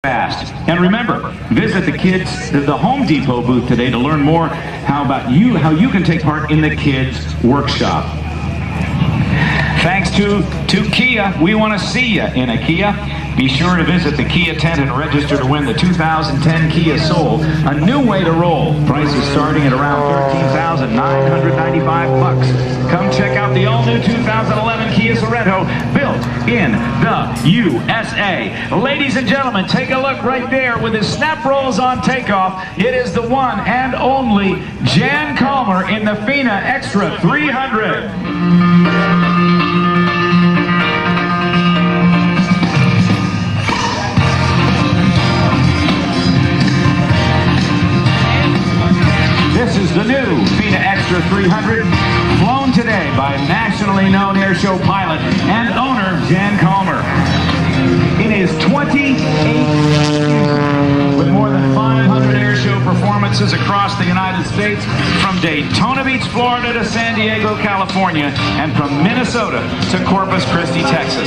fast. And remember, visit the Home Depot booth today to learn more how you can take part in the kids workshop. Thanks to Kia, we want to see you in a Kia. Be sure to visit the Kia tent and register to win the 2010 Kia Soul, a new way to roll. Prices starting at around $13,995. Come check out the all-new 2011 Kia Sorento, built in the USA. Ladies and gentlemen, take a look right there with his snap rolls on takeoff. It is the one and only Jan Collmer in the FINA Extra 300. This is the new FINA Extra 300, flown today by nationally known airshow pilot and owner Jan Collmer. In his 28th season, with more than 500 airshow performances across the United States, from Daytona Beach, Florida to San Diego, California, and from Minnesota to Corpus Christi, Texas.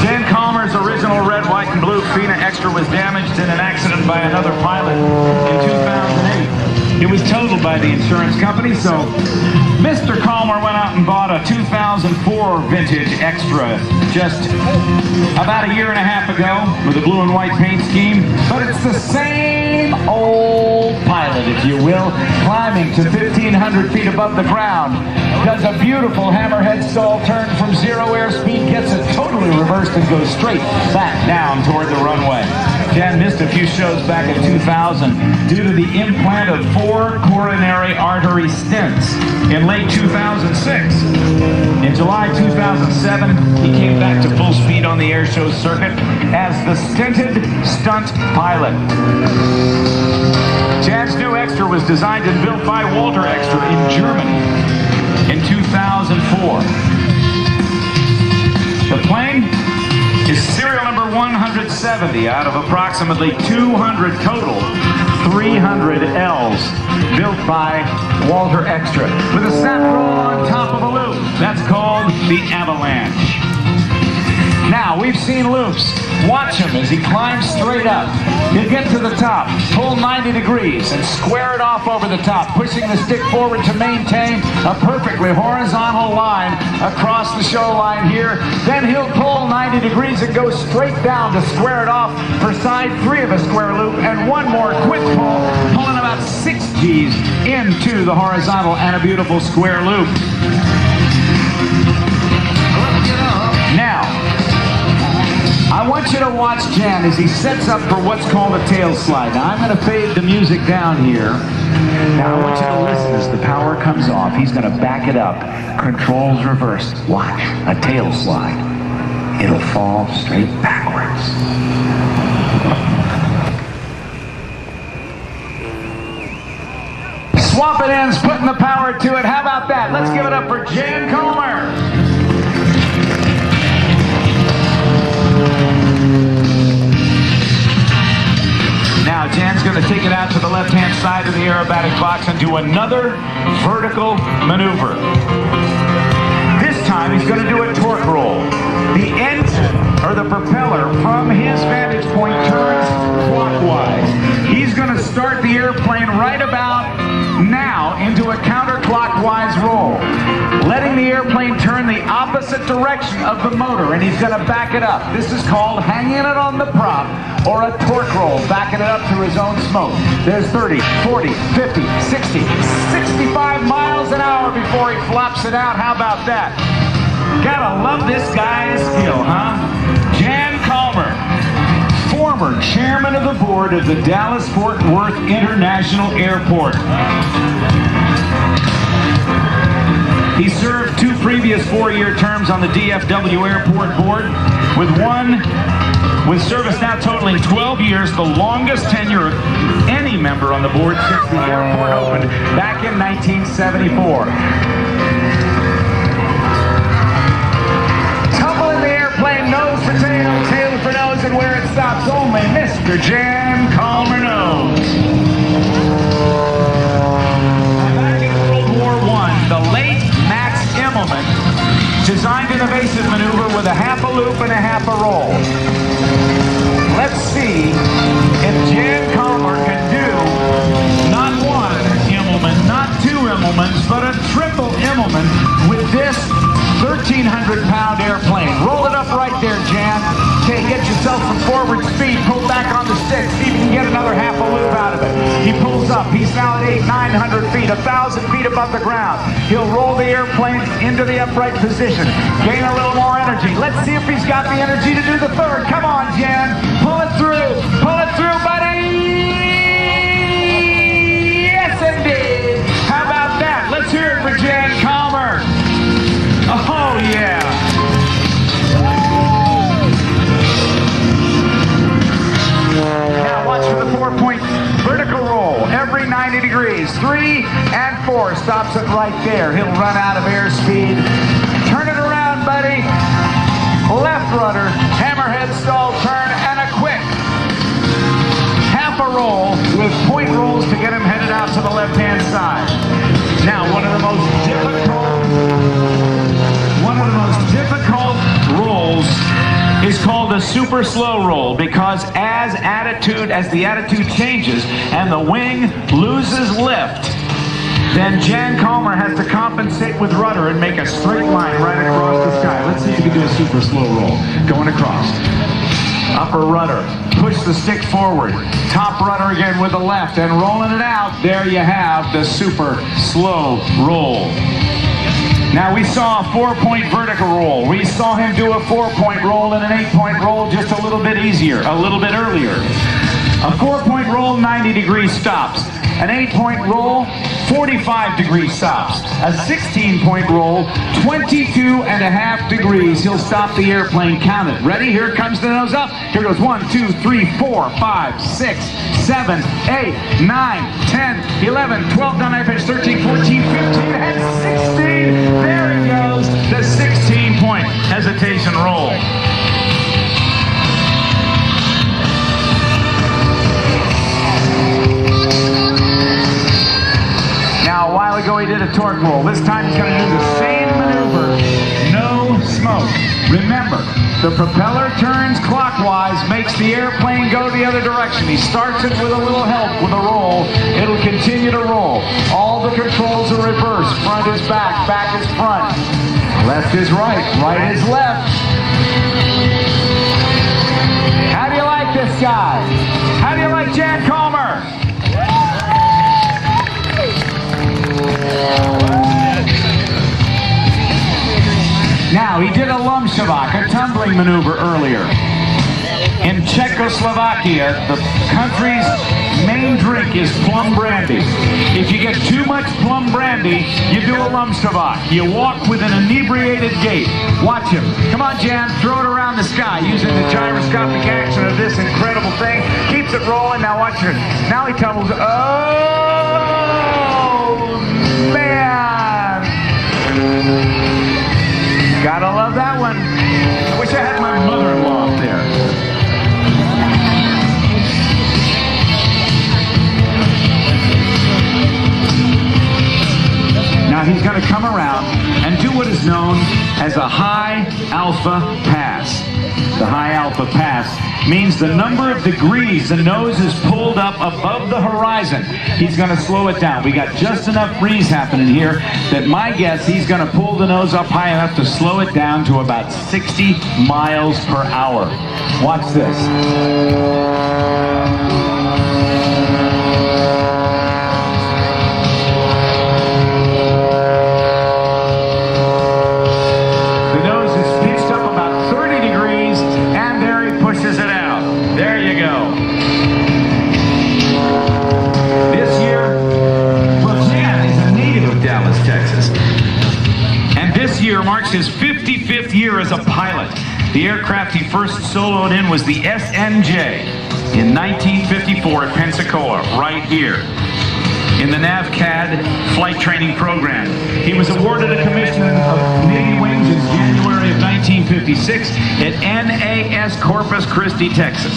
Jan Collmer's original red, white, and blue FINA Extra was damaged in an accident by another pilot in 2008. It was totaled by the insurance company, so Mr. Collmer went out and bought a 2004 vintage Extra just about a year and a half ago with a blue and white paint scheme. But it's the same old pilot, if you will, climbing to 1,500 feet above the ground. Does a beautiful hammerhead stall turn from zero airspeed, gets it totally reversed and goes straight back down toward the runway. Jan missed a few shows back in 2000 due to the implant of 4 coronary artery stents in late 2006. In July 2007, he came back to full speed on the airshow circuit as the stented stunt pilot. Jan's new Extra was designed and built by Walter Extra in Germany in 2004. The plane is serial number 170 out of approximately 200 total 300 Ls built by Walter Extra with a snap roll on top of a loop. That's called the Avalanche. Now, we've seen loops. Watch him as he climbs straight up. He'll get to the top, pull 90 degrees, and square it off over the top, pushing the stick forward to maintain a perfectly horizontal line across the show line here. Then he'll pull 90 degrees and go straight down to square it off for side 3 of a square loop, and one more quick pull, pulling about 6 Gs into the horizontal and a beautiful square loop. Now, I want you to watch Jan as he sets up for what's called a tail slide. Now, I'm going to fade the music down here. Now, I want you to listen as the power comes off. He's going to back it up. Controls reversed. Watch. A tail slide. It'll fall straight backwards. Swapping ends, putting the power to it. How about that? Let's give it up for Jan Collmer. Now, Jan's going to take it out to the left-hand side of the aerobatic box and do another vertical maneuver. This time, he's going to do a torque roll. The engine, or the propeller, from his vantage point turns clockwise. He's going to start the airplane right about now into a counterclockwise roll, letting the airplane turn the opposite direction of the motor, and he's going to back it up. This is called hanging it on the prop, or a torque roll, backing it up through his own smoke. There's 30, 40, 50, 60, 65 miles an hour before he flops it out. How about that? Gotta love this guy's skill, huh? Jan Collmer, former chairman of the board of the Dallas-Fort Worth International Airport. He served 2 previous 4-year terms on the DFW Airport Board, with service now totaling 12 years, the longest tenure of any member on the board since the airport opened back in 1974. Tumbling the airplane nose for tail, tail for nose, and where it stops, only Mr. Jan Collmer knows. Back in World War I, the late Max Immelman designed an evasive maneuver with a half a loop and a half a roll. Let's see if Jan Collmer can do not one Immelman, not two Immelmans, but a triple Immelman with this 1,300-pound airplane. Roll it up right there, Jan. Okay, get yourself some forward speed. Pull back on the stick. See if you can get another half a loop out of it. He pulls up. He's now at 800, 900 feet, 1,000 feet above the ground. He'll roll the airplane into the upright position. Gain a little more energy. Let's see if he's got the energy to do the third. Come on, Jan. Pull it through. Pull it through, buddy. Yes, indeed. How about that? Let's hear it for Jan Collmer. Oh, yeah. Now watch for the 4-point vertical roll. Every 90 degrees. 3 and 4. Stops it right there. He'll run out of airspeed. Turn it around, buddy. Left rudder. Hammerhead stall turn and a quick half a roll with point rolls to get him headed out to the left-hand side. Now one of the most difficult rolls is called a super slow roll, because as the attitude changes and the wing loses lift, then Jan Collmer has to compensate with rudder and make a straight line right across the sky. Let's see if you can do a super slow roll. Going across. Upper rudder. Push the stick forward. Top rudder again with the left and rolling it out. There you have the super slow roll. Now we saw a 4-point vertical roll. We saw him do a 4-point roll and an 8-point roll just a little bit easier, a little bit earlier. A 4-point roll, 90 degree stops. An 8-point roll, 45-degree stops. A 16-point roll, 22.5 degrees. He'll stop the airplane. Count it. Ready? Here comes the nose up. Here goes 1, 2, 3, 4, 5, 6, 7, 8, 9, 10, 11, 12, down pitch, 13, 14, 15, and 16. There he goes. The 16-point hesitation roll. Now, a while ago he did a torque roll. This time he's going to do the same maneuver. No smoke. Remember, the propeller turns clockwise, makes the airplane go the other direction. He starts it with a little help with a roll. It'll continue to roll. All the controls are reversed. Front is back, back is front. Left is right, right is left. How do you like this guy? How do you like Jan Collmer? Now, he did a Lumshavak, a tumbling maneuver earlier. In Czechoslovakia, the country's main drink is plum brandy. If you get too much plum brandy, you do a Lumshavak. You walk with an inebriated gait. Watch him. Come on, Jan, throw it around the sky using the gyroscopic action of this incredible thing. Keeps it rolling. Now watch it. Now he tumbles. Oh, man. Gotta love that one. I wish I had my mother-in-law up there. Now he's going to come around and do what is known as a high alpha pass. The high alpha pass means the number of degrees the nose is pulled up above the horizon. He's going to slow it down. We got just enough breeze happening here that my guess he's going to pull the nose up high enough to slow it down to about 60 miles per hour. Watch this. Marks his 55th year as a pilot. The aircraft he first soloed in was the SNJ in 1954 at Pensacola, right here in the NavCAD flight training program. He was awarded a commission of Navy wings in January of 1956 at NAS Corpus Christi, Texas.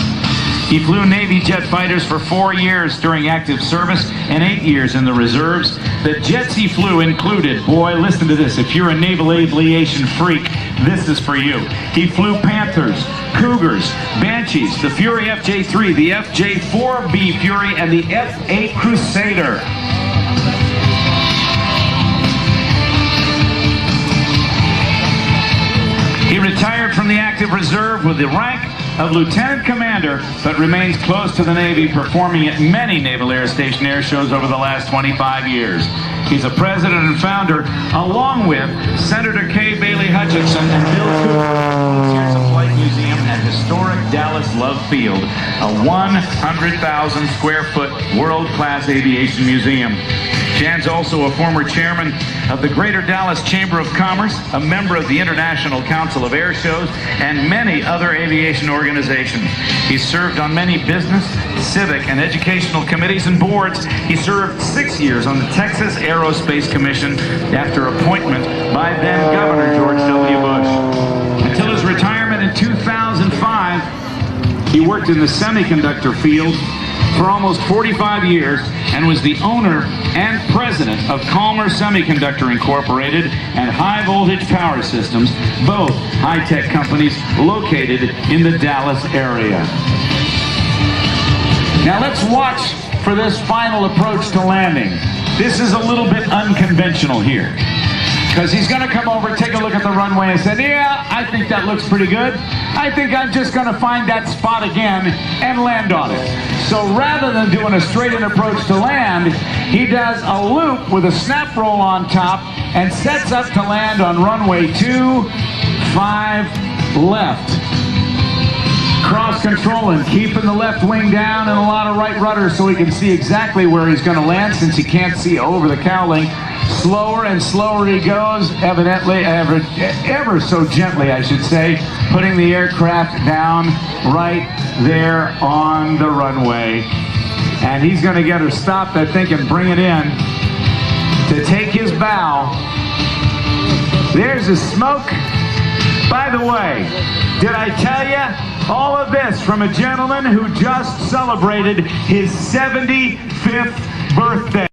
He flew Navy jet fighters for 4 years during active service and 8 years in the reserves. The jets he flew included, boy, listen to this, if you're a naval aviation freak, this is for you. He flew Panthers, Cougars, Banshees, the Fury FJ3, the FJ4B Fury, and the F8 Crusader. He retired from the active reserve with the rank of Lieutenant Commander, but remains close to the Navy, performing at many Naval Air Station air shows over the last 25 years. He's a president and founder, along with Senator Kay Bailey Hutchinson and Bill Cooper, Here's a Flight Museum at historic Dallas Love Field, a 100,000 square foot world-class aviation museum. Jan's also a former chairman of the Greater Dallas Chamber of Commerce, a member of the International Council of Airshows, and many other aviation organizations. He served on many business, civic, and educational committees and boards. He served 6 years on the Texas Aerospace Commission after appointment by then Governor George W. Bush. Until his retirement in 2005, he worked in the semiconductor field for almost 45 years and was the owner and president of Collmer Semiconductor Incorporated and High Voltage Power Systems, both high-tech companies located in the Dallas area. Now let's watch for this final approach to landing. This is a little bit unconventional here, because he's going to come over, take a look at the runway and say, yeah, I think that looks pretty good. I think I'm just going to find that spot again and land on it. So rather than doing a straight-in approach to land, he does a loop with a snap roll on top and sets up to land on runway 25 left. Cross controlling, keeping the left wing down and a lot of right rudder so he can see exactly where he's going to land, since he can't see over the cowling. Slower and slower he goes, evidently, ever so gently, I should say, putting the aircraft down right there on the runway. And he's going to get her stopped, I think, and bring it in to take his bow. There's the smoke. By the way, did I tell you all of this from a gentleman who just celebrated his 75th birthday?